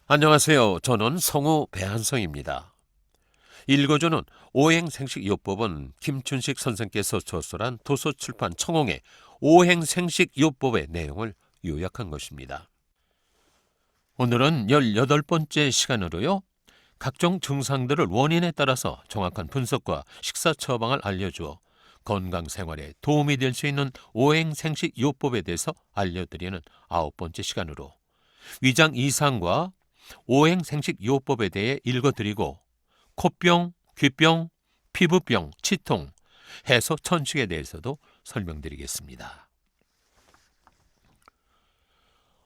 안녕하세요. 저는 성우 배한성입니다. 읽어주는 오행생식요법은 김춘식 선생께서 저술한 도서출판 청홍의 오행생식요법의 내용을 요약한 것입니다. 오늘은 18번째 시간으로요. 각종 증상들을 원인에 따라서 정확한 분석과 식사 처방을 알려주어 건강생활에 도움이 될 수 있는 오행생식요법에 대해서 알려드리는 9번째 시간으로 위장 이상과 오행생식요법에 대해 읽어드리고 코병, 귀병, 피부병, 치통, 해소 천식에 대해서도 설명드리겠습니다.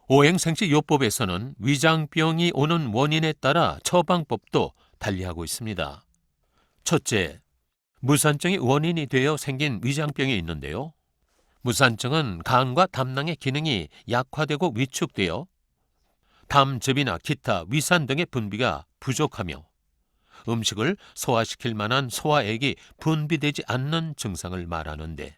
오행생식요법에서는 위장병이 오는 원인에 따라 처방법도 달리하고 있습니다. 첫째, 무산증이 원인이 되어 생긴 위장병이 있는데요. 무산증은 간과 담낭의 기능이 약화되고 위축되어 담즙이나 기타 위산 등의 분비가 부족하며 음식을 소화시킬 만한 소화액이 분비되지 않는 증상을 말하는데,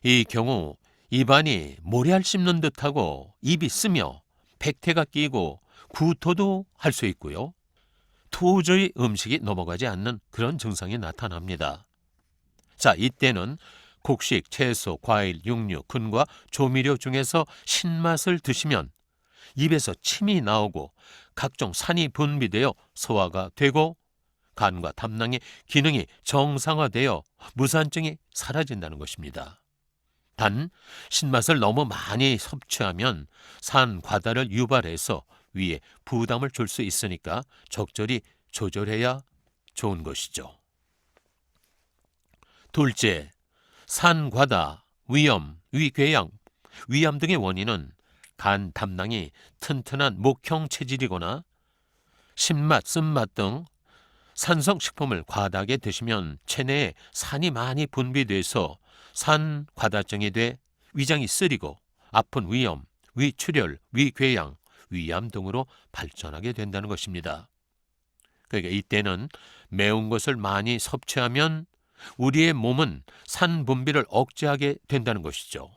이 경우 입안이 모래알 씹는 듯하고 입이 쓰며 백태가 끼고 구토도 할 수 있고요. 도저히 음식이 넘어가지 않는 그런 증상이 나타납니다. 자, 이때는 곡식, 채소, 과일, 육류, 근과 조미료 중에서 신맛을 드시면 입에서 침이 나오고 각종 산이 분비되어 소화가 되고 간과 담낭의 기능이 정상화되어 무산증이 사라진다는 것입니다. 단, 신맛을 너무 많이 섭취하면 산 과다를 유발해서 위에 부담을 줄 수 있으니까 적절히 조절해야 좋은 것이죠. 둘째, 산 과다, 위염, 위궤양, 위암 등의 원인은 간 담낭이 튼튼한 목형 체질이거나 신맛, 쓴맛 등 산성식품을 과다하게 드시면 체내에 산이 많이 분비돼서 산 과다증이 돼 위장이 쓰리고 아픈 위염, 위출혈, 위궤양, 위암 등으로 발전하게 된다는 것입니다. 그러니까 이때는 매운 것을 많이 섭취하면 우리의 몸은 산 분비를 억제하게 된다는 것이죠.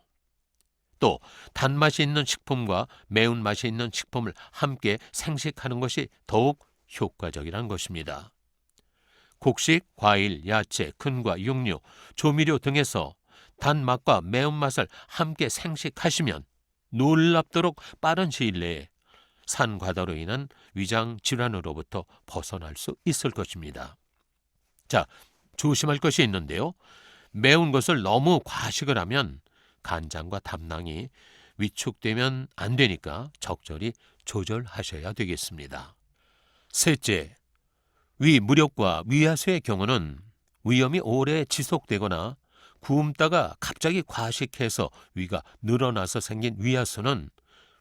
또 단맛이 있는 식품과 매운맛이 있는 식품을 함께 생식하는 것이 더욱 효과적이라는 것입니다. 곡식, 과일, 야채, 근과 육류, 조미료 등에서 단맛과 매운맛을 함께 생식하시면 놀랍도록 빠른 시일 내에 산과다로 인한 위장 질환으로부터 벗어날 수 있을 것입니다. 자, 조심할 것이 있는데요. 매운 것을 너무 과식을 하면 간장과 담낭이 위축되면 안 되니까 적절히 조절하셔야 되겠습니다. 셋째, 위무력과 위하수의 경우는 위염이 오래 지속되거나 굶다가 갑자기 과식해서 위가 늘어나서 생긴 위하수는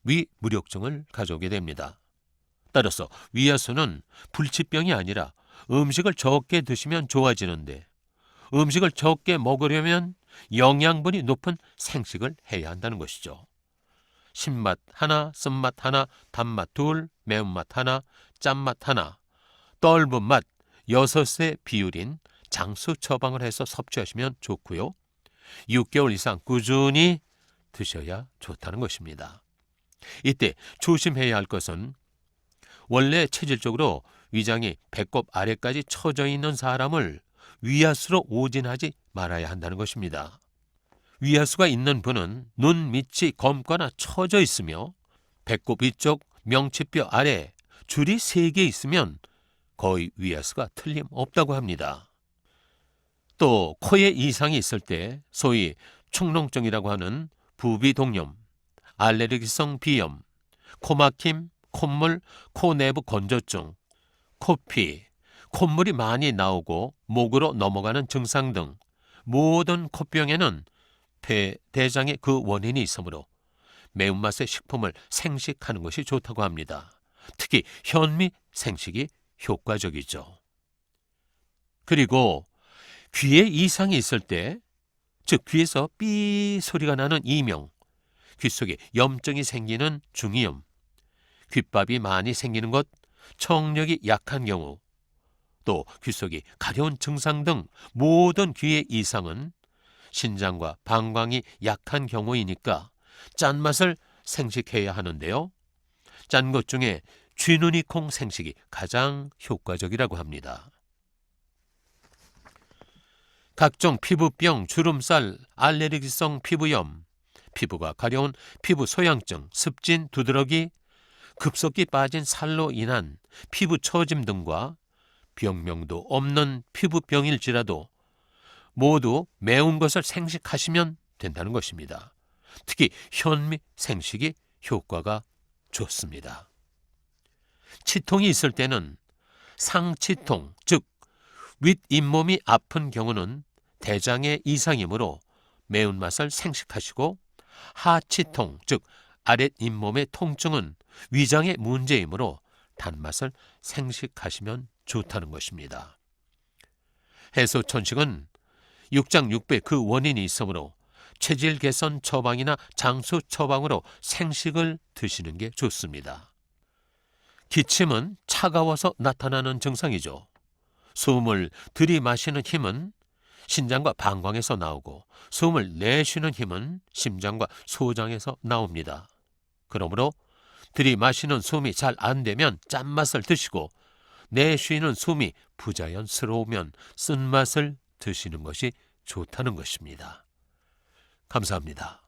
위무력증을 가져오게 됩니다. 따라서 위하수는 불치병이 아니라 음식을 적게 드시면 좋아지는데, 음식을 적게 먹으려면 영양분이 높은 생식을 해야 한다는 것이죠. 신맛 하나, 쓴맛 하나, 단맛 둘, 매운맛 하나, 짠맛 하나, 떫은 맛 6의 비율인 장수 처방을 해서 섭취하시면 좋고요. 6개월 이상 꾸준히 드셔야 좋다는 것입니다. 이때 조심해야 할 것은 원래 체질적으로 위장이 배꼽 아래까지 처져 있는 사람을 위하수로 오진하지 말아야 한다는 것입니다. 위하수가 있는 분은 눈 밑이 검거나 처져 있으며 배꼽 위쪽 명치뼈 아래 줄이 3개 있으면 거의 위하수가 틀림없다고 합니다. 또 코에 이상이 있을 때 소위 축농증이라고 하는 부비동염, 알레르기성 비염, 코막힘, 콧물, 코 내부 건조증, 코피, 콧물이 많이 나오고 목으로 넘어가는 증상 등 모든 코병에는 폐, 대장의 그 원인이 있으므로 매운맛의 식품을 생식하는 것이 좋다고 합니다. 특히 현미 생식이 효과적이죠. 그리고 귀에 이상이 있을 때, 즉 귀에서 삐 소리가 나는 이명, 귀 속에 염증이 생기는 중이염, 귓밥이 많이 생기는 것, 청력이 약한 경우, 또 귀 속이 가려운 증상 등 모든 귀의 이상은 신장과 방광이 약한 경우이니까 짠맛을 생식해야 하는데요. 짠 것 중에 쥐누니콩 생식이 가장 효과적이라고 합니다. 각종 피부병, 주름살, 알레르기성 피부염, 피부가 가려운 피부 소양증, 습진, 두드러기, 급속히 빠진 살로 인한 피부 처짐 등과 병명도 없는 피부병일지라도 모두 매운 것을 생식하시면 된다는 것입니다. 특히 현미 생식이 효과가 좋습니다. 치통이 있을 때는 상치통, 즉 윗잇몸이 아픈 경우는 대장의 이상이므로 매운맛을 생식하시고, 하치통, 즉 아랫잇몸의 통증은 위장의 문제이므로 단맛을 생식하시면 좋다는 것입니다. 해소천식은 육장육배 그 원인이 있으므로 체질 개선 처방이나 장수 처방으로 생식을 드시는 게 좋습니다. 기침은 차가워서 나타나는 증상이죠. 숨을 들이마시는 힘은 신장과 방광에서 나오고, 숨을 내쉬는 힘은 심장과 소장에서 나옵니다. 그러므로 들이마시는 숨이 잘 안 되면 짠맛을 드시고, 내쉬는 숨이 부자연스러우면 쓴맛을 드시는 것이 좋다는 것입니다. 감사합니다.